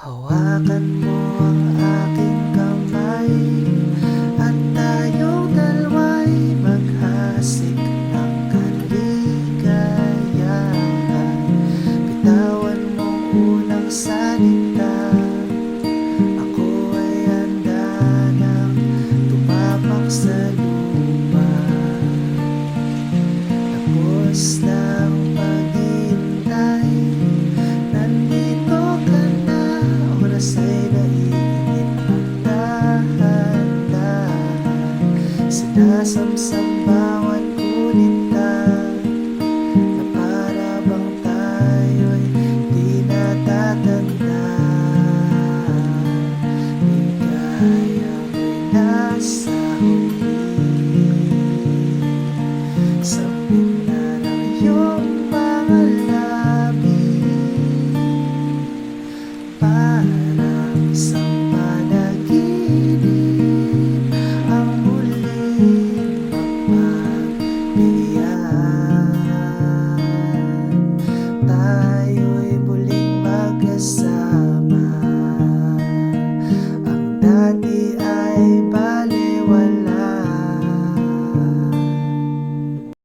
Hawakan mo ang aking kamay at tayong dalawa'y maghasik ng kaligayahan. Bitawan mong unang salita, ako ay handa nang tumapak sa lupa. Tapos ng paghihintay, nandito ka na, oras ay naiinit ang dahan-dahan. Sinasamsam bawat kulita na para bang tayo'y di natatandaan. Ligaya mo'y nasa huli, sabik na ng iyong mga labi, parang isang panaginip ang muling mapagbigyan. Tayo'y muling magkasama, ang dati ay